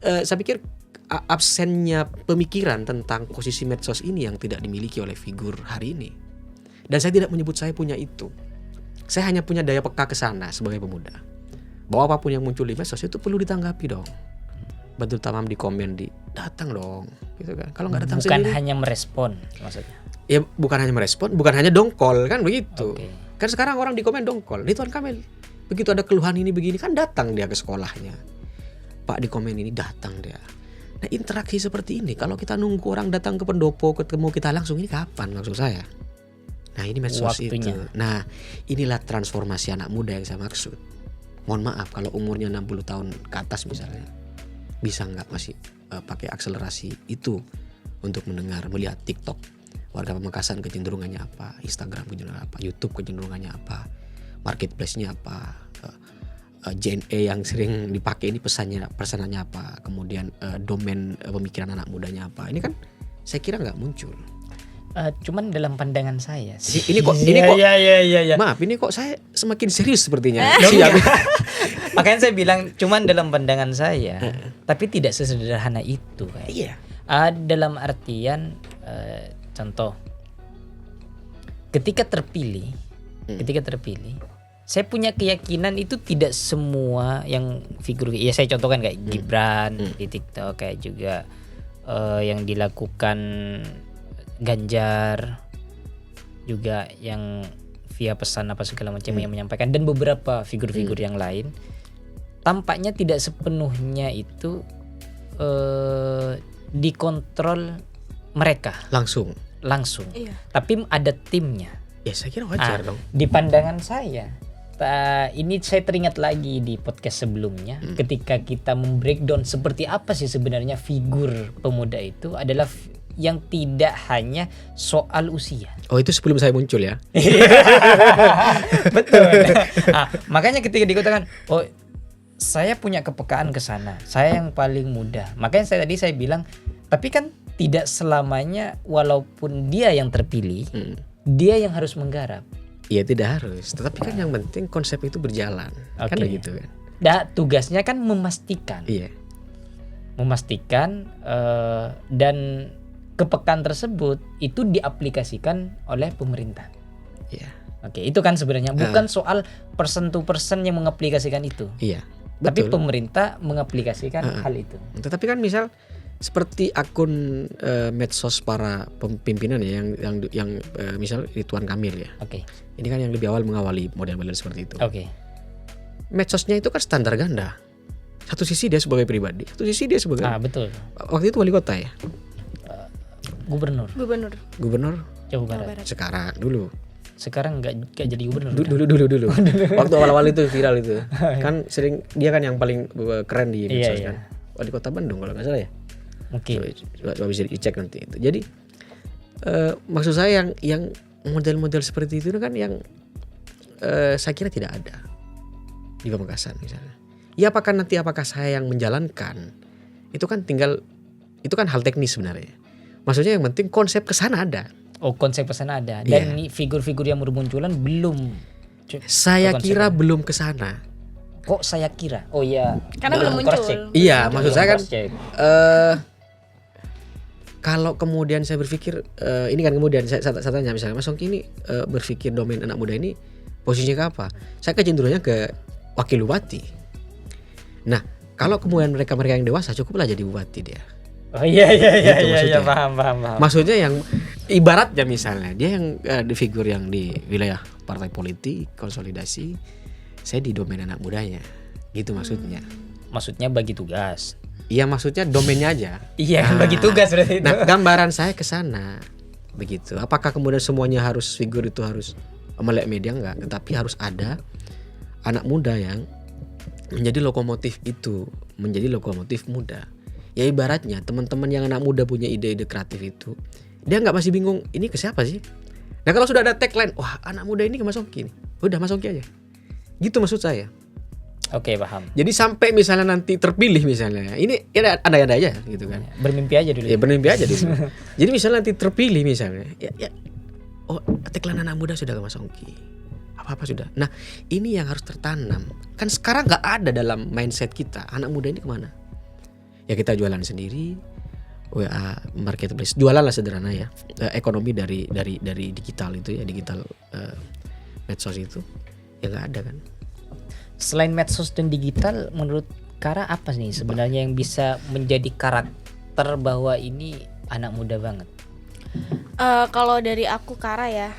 saya pikir absennya pemikiran tentang posisi medsos ini yang tidak dimiliki oleh figur hari ini. Dan saya tidak menyebut saya punya itu. Saya hanya punya daya peka ke sana sebagai pemuda. Bahwa apapun yang muncul di medsos itu perlu ditanggapi dong. Betul Tamam di komen datang dong gitu kan. Kalau nggak datang bukan sendiri, hanya merespon maksudnya. ya bukan hanya merespon, bukan hanya dongkol kan begitu. Oke. Kan sekarang orang di komen dongkol. Ridwan Kamil begitu ada keluhan ini begini kan datang dia ke sekolahnya. Pak di komen ini datang dia. Nah interaksi seperti ini kalau kita nunggu orang datang ke pendopo ketemu kita langsung, ini kapan maksud saya? Nah ini medsos Waktunya. itu. Nah inilah transformasi anak muda yang saya maksud. Mohon maaf kalau umurnya 60 tahun ke atas misalnya, bisa nggak masih pakai akselerasi itu untuk mendengar, melihat TikTok. Warga Pamekasan kecenderungannya apa, Instagram kecenderungannya apa, YouTube kecenderungannya apa, marketplace-nya apa, JNE yang sering dipakai ini pesanannya apa, kemudian domain pemikiran anak mudanya apa. Ini kan saya kira nggak muncul. Cuman dalam pandangan saya sih. Ini kok Iya. maaf, ini kok saya semakin serius sepertinya. Makanya saya bilang cuman dalam pandangan saya, tapi tidak sesederhana itu kayak. Iya. Dalam artian contoh, ketika terpilih, saya punya keyakinan itu tidak semua yang figur, ya saya contohkan kayak Gibran di TikTok, kayak juga yang dilakukan Ganjar, juga yang via pesan apa segala macam yang menyampaikan, dan beberapa figur-figur yang lain, tampaknya tidak sepenuhnya itu dikontrol mereka Langsung. Iya. tapi ada timnya. Ya saya kira wajar dong. Di pandangan saya, ini saya teringat lagi di podcast sebelumnya, ketika kita membreakdown seperti apa sih sebenarnya figur pemuda itu adalah yang tidak hanya soal usia. Oh itu sebelum saya muncul ya. Betul. Makanya ketika dikatakan, oh saya punya kepekaan ke sana, saya yang paling muda. Makanya saya bilang, tapi kan tidak selamanya walaupun dia yang terpilih, dia yang harus menggarap. Iya tidak harus, tetapi kan yang penting konsep itu berjalan. Kan Oke. begitu kan. Tugasnya kan memastikan. Iya. Dan kepekaan tersebut itu diaplikasikan oleh pemerintah. Iya. Oke, itu kan sebenarnya bukan soal person to person yang mengaplikasikan itu, Iya. tapi Betul. pemerintah mengaplikasikan hal itu. Tetapi kan misal seperti akun medsos para pimpinan ya yang misal Ridwan Kamil ya. Oke. Ini kan yang lebih awal mengawali model-model seperti itu. Oke. Medsosnya itu kan standar ganda. Satu sisi dia sebagai pribadi, satu sisi dia sebagai Betul. waktu itu wali kota ya, Gubernur gubernur Jawa Barat. sekarang dulu. Sekarang nggak jadi gubernur. Dulu. Waktu awal-awal itu viral itu. Kan sering dia kan yang paling keren di medsos Iya. kan. Wali kota Bandung kalau nggak salah ya. Mungkin. Coba bisa dicek nanti itu. Jadi maksud saya yang model-model seperti itu kan yang saya kira tidak ada di Pamekasan misalnya. Ya apakah saya yang menjalankan? Itu kan hal teknis sebenarnya. Maksudnya yang penting konsep kesana ada. Oh, konsep pesan ada. Iya. Dan ini figur-figur yang bermunculan belum. Saya konsep kira ada. belum kesana. Kok saya kira? Oh iya. Karena belum muncul. cross-check. Iya, maksud saya kan Cross-check. kalau kemudian saya berpikir ini kan kemudian saya tanya misalnya Mas Ongki ini berpikir domain anak muda ini posisinya ke apa? Saya kecenderungannya ke wakil bupati. Nah, kalau kemudian mereka yang dewasa cukuplah jadi bupati dia. Oh iya Gitu maksudnya. paham. Maksudnya yang ibaratnya misalnya dia yang di figur yang di wilayah partai politik konsolidasi, saya di domain anak mudanya. Gitu maksudnya. Maksudnya bagi tugas. Iya maksudnya domainnya aja. Iya, bagi tugas berarti itu. Nah, gambaran saya ke sana. Begitu. Apakah kemudian semuanya figur itu harus melek media enggak, tetapi harus ada anak muda yang menjadi lokomotif itu, menjadi lokomotif muda. Ya ibaratnya teman-teman yang anak muda punya ide-ide kreatif itu, dia nggak masih bingung ini ke siapa sih? Nah kalau sudah ada tagline, wah anak muda ini ke Mas Ongki nih, udah Mas Ongki aja. Gitu maksud saya. Oke, paham. Jadi sampai misalnya nanti terpilih misalnya, ini ya ada aja gitu kan. Bermimpi aja dulu. Ya bermimpi aja dulu. Jadi misalnya nanti terpilih misalnya, ya oh tagline anak muda sudah ke Mas Ongki. Apa sudah. Nah ini yang harus tertanam. Kan sekarang nggak ada dalam mindset kita. Anak muda ini kemana? Ya kita jualan sendiri, WA marketplace, jualan lah sederhana ya. Ekonomi dari digital itu ya, digital medsos itu ya nggak ada kan. Selain medsos dan digital, menurut Kara apa nih sebenarnya yang bisa menjadi karakter bahwa ini anak muda banget? Kalau dari aku Kara ya,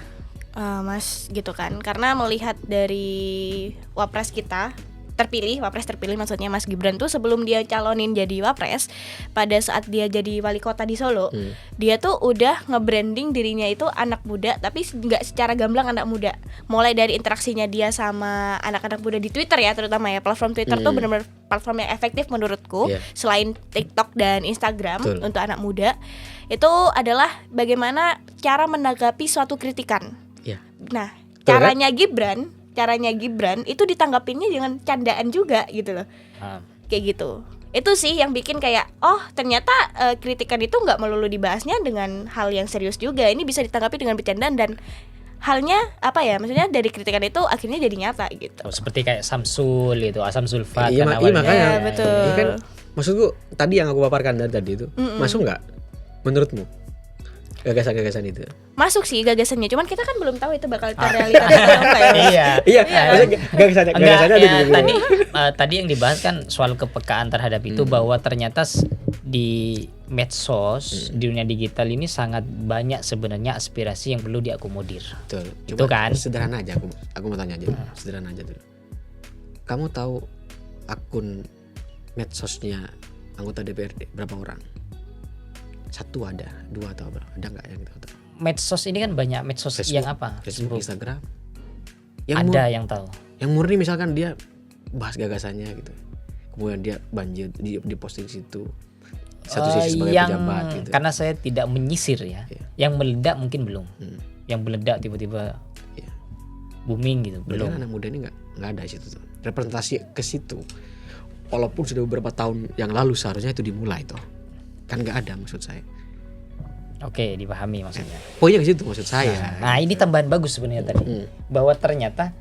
Mas gitu kan, karena melihat dari wapres kita wapres terpilih maksudnya Mas Gibran tuh sebelum dia calonin jadi wapres, pada saat dia jadi wali kota di Solo, dia tuh udah nge-branding dirinya itu anak muda, tapi nggak secara gamblang anak muda. Mulai dari interaksinya dia sama anak-anak muda di Twitter ya, terutama ya, platform Twitter tuh benar-benar platform yang efektif menurutku, selain TikTok dan Instagram. Betul. Untuk anak muda itu adalah bagaimana cara menanggapi suatu kritikan. Ya. Nah, Betul, caranya Gibran itu ditanggapinnya dengan candaan juga gitu loh. Kayak gitu. Itu sih yang bikin kayak ternyata kritikan itu nggak melulu dibahasnya dengan hal yang serius juga. Ini bisa ditanggapi dengan bercandaan dan halnya apa ya? Maksudnya dari kritikan itu akhirnya jadi nyata gitu. Seperti kayak Samsul gitu, Asam Sulfat Iya, kan iya, awalnya. makanya. Ya, betul. Ini kan maksudku tadi yang aku paparkan dari tadi itu masuk nggak menurutmu gagasan-gagasan itu? Masuk sih gagasannya, cuman kita kan belum tahu itu bakal terrealisasi atau enggak ya. Iya. Maksudnya gagasannya Enggak, ada ya, di tadi yang dibahas kan soal kepekaan terhadap itu, bahwa ternyata di medsos, di dunia digital ini sangat banyak sebenarnya aspirasi yang perlu diakomodir. Betul. Itu kan. Sederhana aja, aku mau tanya aja. Sederhana aja dulu. Kamu tahu akun medsosnya anggota DPRD berapa orang? Satu ada, dua atau berapa? Ada nggak yang tahu? Medsos ini kan banyak medsos Facebook, yang apa? Facebook, Instagram. Ada yang tahu. Yang murni misalkan dia bahas gagasannya gitu. Kemudian dia banjir di posting situ. Satu sisi sebagai yang pejabat gitu. karena saya tidak menyisir ya. Yang meledak mungkin belum. Yang meledak tiba-tiba booming gitu, Berarti belum. anak muda ini nggak ada di situ tuh. Representasi ke situ. Walaupun sudah beberapa tahun yang lalu seharusnya itu dimulai toh. Kan nggak ada maksud saya. Oke, dipahami maksudnya. Poinnya ke situ maksud saya. Nah, ini tambahan bagus sebenarnya tadi. Bahwa ternyata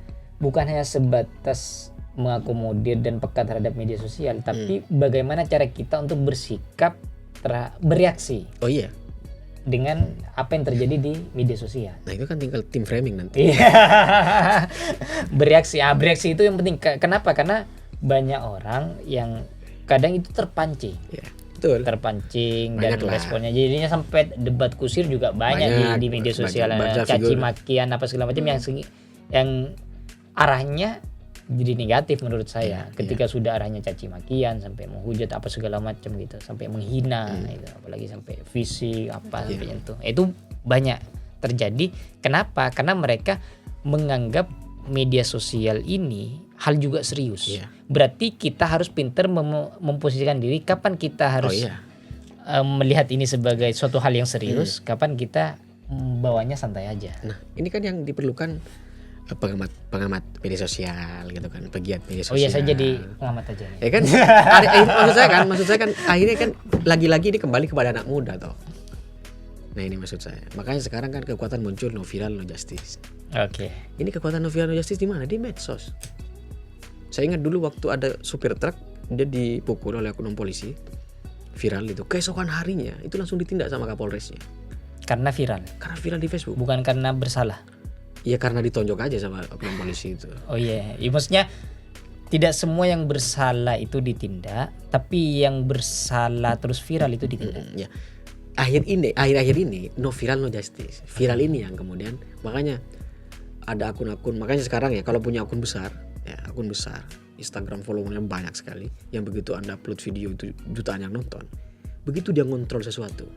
bukan hanya sebatas mengakomodir dan peka terhadap media sosial, tapi bagaimana cara kita untuk bersikap, bereaksi Oh iya. dengan apa yang terjadi di media sosial. Nah itu kan tinggal tim framing nanti. Iya. bereaksi itu yang penting. Kenapa? Karena banyak orang yang kadang itu terpancing. Ya, betul. Terpancing Banyak dan lah. responnya, jadinya sampai debat kusir juga banyak di media sosial, banyak caci figur. makian apa segala macam yang arahnya jadi negatif menurut saya. Ketika sudah arahnya caci makian sampai menghujat apa segala macam gitu, sampai menghina gitu, apalagi sampai fisik apa sampai nyentuh, itu banyak terjadi. Kenapa? Karena mereka menganggap media sosial ini hal juga serius. Berarti kita harus pintar memposisikan diri kapan kita harus melihat ini sebagai suatu hal yang serius, kapan kita bawanya santai aja. Nah ini kan yang diperlukan pengamat media sosial gitu kan, pegiat media sosial. Oh iya, saya jadi pengamat aja. Ya kan, maksud saya kan akhirnya kan lagi-lagi ini kembali kepada anak muda toh. Nah ini maksud saya. Makanya sekarang kan kekuatan muncul no viral no justice. Oke. Ini kekuatan no viral no justice di mana? Di medsos. Saya ingat dulu waktu ada supir truk dia dipukul oleh oknum polisi, viral itu. Keesokan harinya itu langsung ditindak sama Kapolresnya. Karena viral. Karena viral di Facebook. Bukan karena bersalah. Iya karena ditonjok aja sama oknum polisi itu. Oh iya, maksudnya tidak semua yang bersalah itu ditindak, tapi yang bersalah terus viral itu ditindak. Ya. Akhir-akhir ini no viral no justice. Viral ini yang kemudian makanya ada akun-akun, makanya sekarang ya kalau punya akun besar, Instagram followernya banyak sekali, yang begitu Anda upload video itu jutaan yang nonton. Begitu dia ngontrol sesuatu,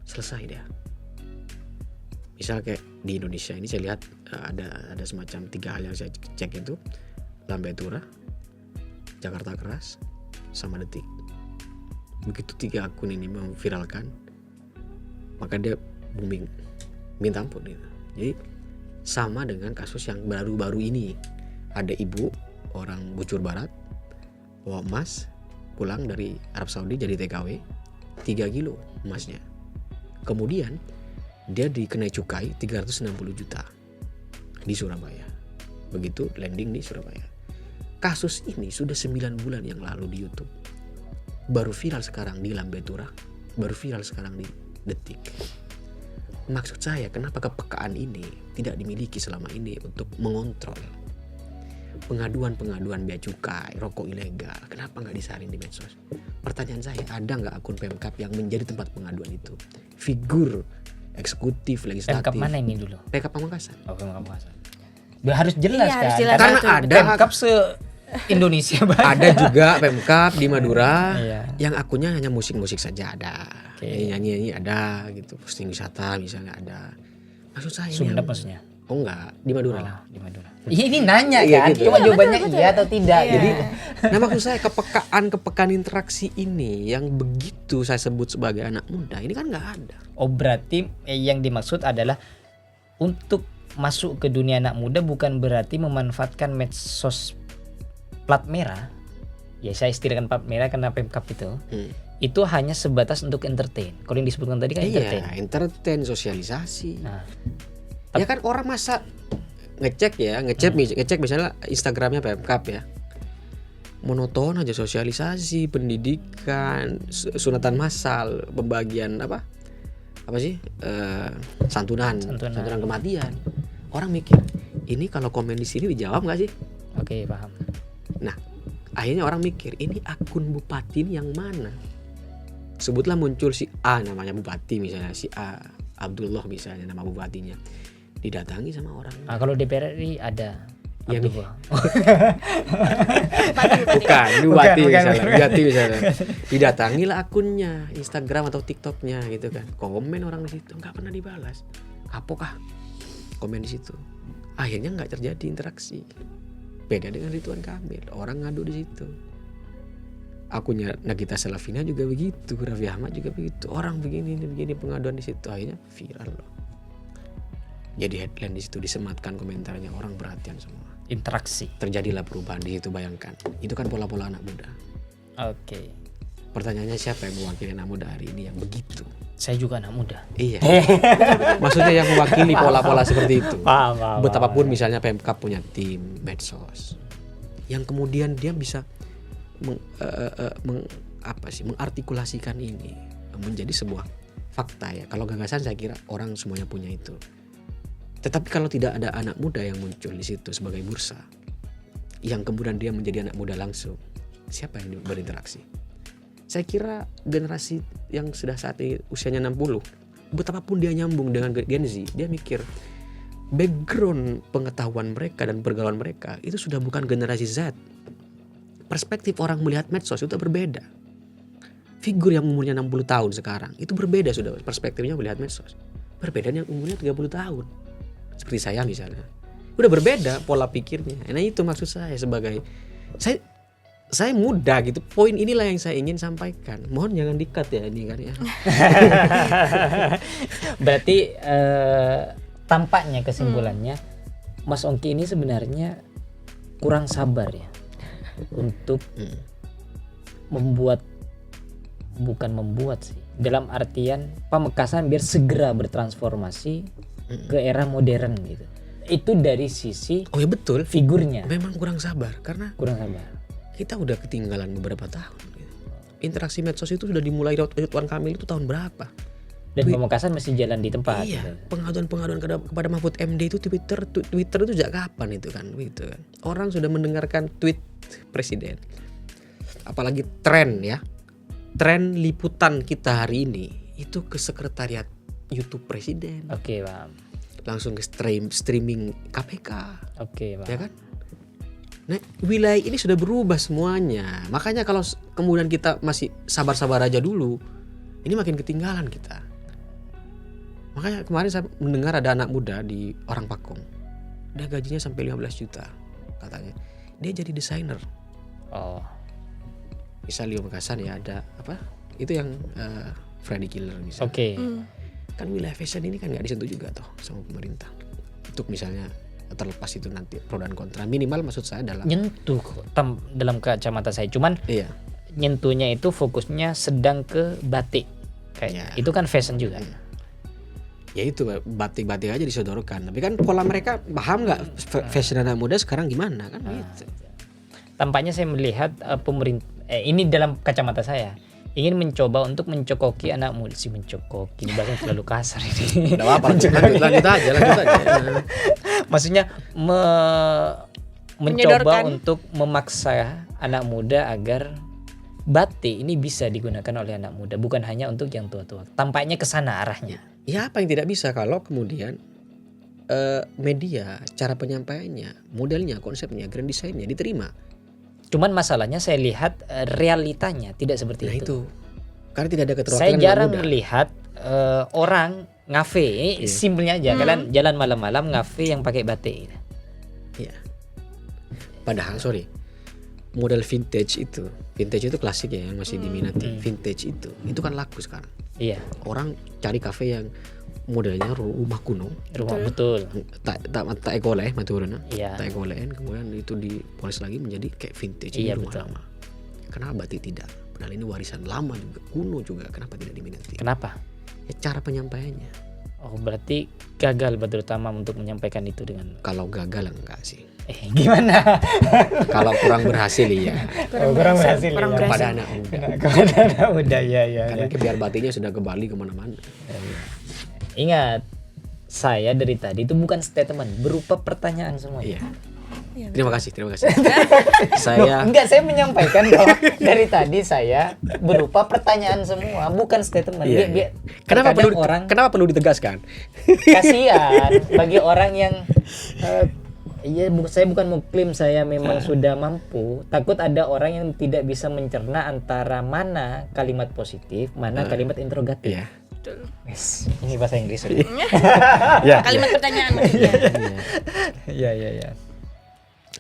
selesai dia. Misal kayak di Indonesia ini saya lihat ada semacam 3 hal yang saya cek itu, Lambe Tura, Jakarta Keras, sama Detik. Begitu 3 akun ini memviralkan, maka dia booming, minta ampun gitu. Jadi sama dengan kasus yang baru-baru ini, ada ibu orang Bucur Barat bawa emas pulang dari Arab Saudi jadi TKW 3 kilo emasnya. Kemudian dia dikenai cukai 360 juta di Surabaya. Begitu landing di Surabaya. Kasus ini sudah 9 bulan yang lalu di YouTube. Baru viral sekarang di Lambe Tura, baru viral sekarang di Detik. Maksud saya kenapa kepekaan ini tidak dimiliki selama ini untuk mengontrol pengaduan bea cukai, rokok ilegal, kenapa nggak disaring di medsos? Pertanyaan saya, ada nggak akun Pemkap yang menjadi tempat pengaduan itu? Figur eksekutif, legislatif. Pemkap mana ini dulu? Pemkap Pamekasan. Oh, Pemkap Pamekasan. Harus jelas Iya, kan? harus jelas. Karena Betul. ada Pemkap Indonesia banyak. Ada juga Pemkab di Madura Iya. yang akunnya hanya musik-musik saja ada. Oke. Nyanyi-nyanyi ada gitu, posting wisata misalnya ada. Maksud saya ini Sunda yang- maksudnya. Oh enggak, di Madura lah. Di Madura. Ini nanya Iya, kan, gitu. cuma Betul, jawabannya betul. iya atau tidak. Iya. Jadi Nah maksud saya kepekaan interaksi ini yang begitu saya sebut sebagai anak muda ini kan nggak ada. berarti yang dimaksud adalah untuk masuk ke dunia anak muda bukan berarti memanfaatkan medsos plat merah. Ya saya istilahkan plat merah karena Pemkab itu. Itu hanya sebatas untuk entertain. Kalau yang disebutkan tadi kan entertain. Iya, entertain, sosialisasi. Nah, Ya kan orang masa ngecek misalnya Instagramnya Pemkab ya. Monoton aja sosialisasi, pendidikan, sunatan massal, pembagian apa sih santunan kematian. Orang mikir ini kalau komen di sini dijawab nggak sih? oke, paham. Nah akhirnya orang mikir ini akun bupati ini yang mana? Sebutlah muncul si A namanya bupati misalnya, si A Abdullah misalnya nama bupatinya, didatangi sama orang. Kalau DPR RI ada Ya, Abdullah. Bukan, bupati Bukan. misalnya, bupati misalnya. Didatangilah akunnya, Instagram atau TikToknya gitu kan. Komen orang di situ, nggak pernah dibalas. Kapok komen di situ. Akhirnya nggak terjadi interaksi. Beda dengan Ridwan Kamil, orang ngadu di situ. Akunnya Nagita Slavina juga begitu, Raffi Ahmad juga begitu. Orang begini pengaduan di situ, akhirnya viral loh. Jadi headline di situ disematkan komentarnya, orang perhatian semua. Interaksi. Terjadilah perubahan di situ, bayangkan. Itu kan pola-pola anak muda. Oke. Pertanyaannya siapa yang mewakili anak muda hari ini yang begitu? Saya juga anak muda. Iya. Maksudnya yang mewakili pola-pola seperti itu. Paham. Betapapun misalnya Pemkab punya tim medsos yang kemudian dia bisa mengartikulasikan ini menjadi sebuah fakta ya. Kalau gagasan saya kira orang semuanya punya itu. Tetapi kalau tidak ada anak muda yang muncul di situ sebagai bursa, yang kemudian dia menjadi anak muda langsung, siapa yang berinteraksi? Saya kira generasi yang sudah saat ini usianya 60, betapapun dia nyambung dengan Gen Z, dia mikir background pengetahuan mereka dan pergaulan mereka itu sudah bukan generasi Z. Perspektif orang melihat medsos itu berbeda. Figur yang umurnya 60 tahun sekarang itu berbeda sudah perspektifnya melihat medsos. Berbeda yang umurnya 30 tahun. Seperti saya misalnya. Udah berbeda pola pikirnya. Nah itu maksud saya sebagai saya muda gitu. Poin inilah yang saya ingin sampaikan. Mohon jangan di-cut ya ini kan ya. Berarti tampaknya kesimpulannya Mas Ongki ini sebenarnya kurang sabar ya untuk bukan membuat sih, dalam artian Pamekasan biar segera bertransformasi ke era modern gitu. Itu dari sisi Oh ya betul. figurnya Memang kurang sabar karena kurang sabar. kita udah ketinggalan beberapa tahun. Gitu. Interaksi medsos itu sudah dimulai Ridwan Kamil itu tahun berapa? Dan Pamekasan masih jalan di tempat. Iya, Gitu. pengaduan kepada Mahfud MD itu Twitter itu sejak kapan itu kan, gitu kan. Orang sudah mendengarkan tweet presiden. Apalagi tren ya. Tren liputan kita hari ini itu ke sekretariat YouTube presiden. Oke, paham. Langsung ke streaming KPK, Oke, paham. ya kan? Nah, wilayah ini sudah berubah semuanya. Makanya kalau kemudian kita masih sabar-sabar aja dulu, ini makin ketinggalan kita. Makanya kemarin saya mendengar ada anak muda di Orang Pakong. Dia gajinya sampai 15 juta katanya. Dia jadi desainer. Oh, Misal Leo Mekasan ya ada apa? Itu yang Freddy Killer misalnya. oke. Kan wilayah fashion ini kan nggak disentuh juga toh sama pemerintah. Untuk misalnya terlepas itu nanti pro dan kontra. Minimal maksud saya adalah Nyentuh dalam kacamata saya. Cuman iya. nyentuhnya itu fokusnya sedang ke batik. Kayak Ya. itu kan fashion juga. Ya itu batik-batik aja disodorkan. Tapi kan pola mereka paham nggak fashion anak muda sekarang gimana kan gitu. Tampaknya saya melihat pemerintah ini dalam kacamata saya ingin mencoba untuk mencokoki anak muda. Si mencokoki ini bahasa terlalu kasar ini. Udah apa lanjut aja. Maksudnya mencoba Menyodorkan. untuk memaksa anak muda agar batik ini bisa digunakan oleh anak muda, bukan hanya untuk yang tua-tua. Tampaknya ke sana arahnya. Ya apa yang tidak bisa kalau kemudian media, cara penyampaiannya, modelnya, konsepnya, grand design-nya diterima. Cuman masalahnya saya lihat realitanya tidak seperti Nah itu. itu karena tidak ada keterwakilan Saya anak jarang muda. melihat orang ngafe, simpelnya aja kalian jalan malam-malam ngafe yang pakai batik. Iya. Padahal sorry, model vintage itu klasik ya yang masih diminati. Vintage itu kan laku sekarang. Iya, Orang cari kafe yang modelnya rumah kuno, rumah betul. tak egoleh maturuna. Iya. Tak egolehin, kemudian itu dipoles lagi menjadi kayak vintage, Iya, ini rumah betul. lama. Kenapa batik tidak? Padahal ini warisan lama juga, kuno juga. Kenapa tidak diminati? Kenapa? Ya, cara penyampaiannya. Oh, berarti gagal terutama untuk menyampaikan itu dengan Kalau gagal enggak sih. gimana? Kalau kurang berhasil ya kurang berhasil kurang ya. berhasil. kepada anak muda. Kepada udah ya. Karena biar batiknya sudah kembali kemana-mana. Ingat, saya dari tadi itu bukan statement, berupa pertanyaan semuanya. Iya. Terima kasih. Saya Enggak, saya menyampaikan bahwa dari tadi saya berupa pertanyaan semua, bukan statement. Iya, Biar kenapa terkadang perlu kenapa perlu ditegaskan? kasihan bagi orang yang saya bukan mengklaim saya memang sudah mampu. Takut ada orang yang tidak bisa mencerna antara mana kalimat positif, mana kalimat interrogatif. Iya. Yes, ini bahasa Inggris. Sorry. Ya. Kalimat pertanyaan maksudnya. Iya.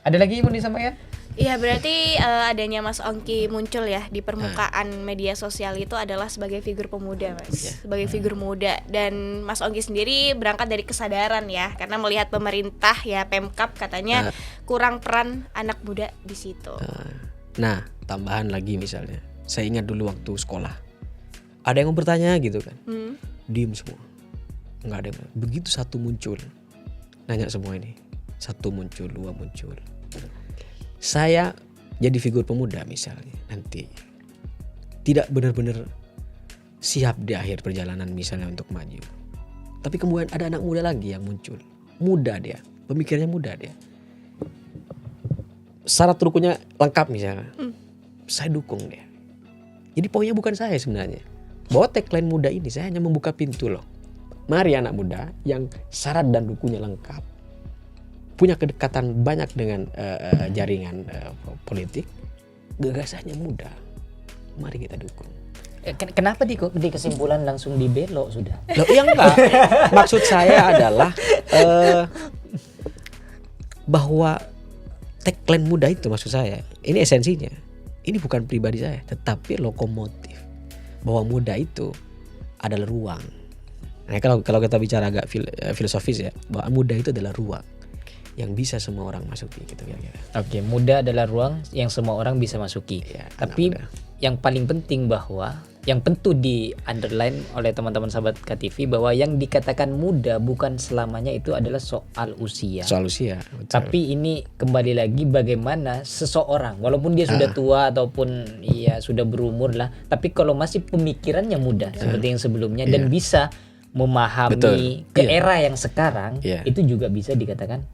Ada lagi yang mau disampaikan? Iya, berarti adanya Mas Ongki muncul ya di permukaan media sosial itu adalah sebagai figur pemuda, Mas. Sebagai figur muda, dan Mas Ongki sendiri berangkat dari kesadaran ya, karena melihat pemerintah ya Pemkab katanya kurang peran anak muda di situ. Nah, tambahan lagi misalnya, saya ingat dulu waktu sekolah, ada yang mau bertanya gitu kan, diem semua, nggak ada yang. Begitu satu muncul, nanya semua ini, satu muncul, dua muncul. Saya jadi figur pemuda misalnya, nanti tidak benar-benar siap di akhir perjalanan misalnya untuk maju. Tapi kemudian ada anak muda lagi yang muncul, muda dia, pemikirannya muda dia. Syarat rukunnya lengkap misalnya, saya dukung dia. Jadi poinnya bukan saya sebenarnya. Bahwa tagline muda ini saya hanya membuka pintu loh. Mari anak muda yang syarat dan rukunnya lengkap, punya kedekatan banyak dengan jaringan politik, gagasannya muda, mari kita dukung. Kenapa di kesimpulan langsung dibelok sudah? Loh, ya enggak. Maksud saya adalah bahwa tagline muda itu maksud saya, ini esensinya. Ini bukan pribadi saya, tetapi lokomotif. Bahwa muda itu adalah ruang. Nah, kalau kita bicara agak filosofis ya, bahwa muda itu adalah ruang yang bisa semua orang masuki gitu kira-kira. Oke, muda adalah ruang yang semua orang bisa masuki. Ya, Tapi anak muda. yang paling penting bahwa yang tentu di underline oleh teman-teman sahabat KTV bahwa yang dikatakan muda bukan selamanya itu adalah soal usia. Soal usia. Betul. Tapi ini kembali lagi bagaimana seseorang walaupun dia sudah tua ataupun ya sudah berumur lah, tapi kalau masih pemikirannya muda seperti yang sebelumnya dan bisa memahami Betul. ke Iya. era yang sekarang, Iya. itu juga bisa dikatakan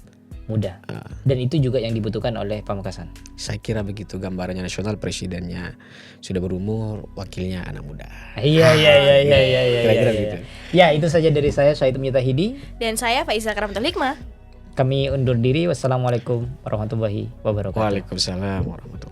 muda. Dan itu juga yang dibutuhkan oleh Pamekasan. Saya kira begitu gambarannya nasional, presidennya sudah berumur, wakilnya anak muda. Iya. Kira-kira gitu. Ya, itu saja dari saya Syahid Mujtahidi. Dan saya Faiza Karamatul Hikmah. Kami undur diri. Wassalamualaikum warahmatullahi wabarakatuh. Waalaikumsalam warahmatullahi wabarakatuh.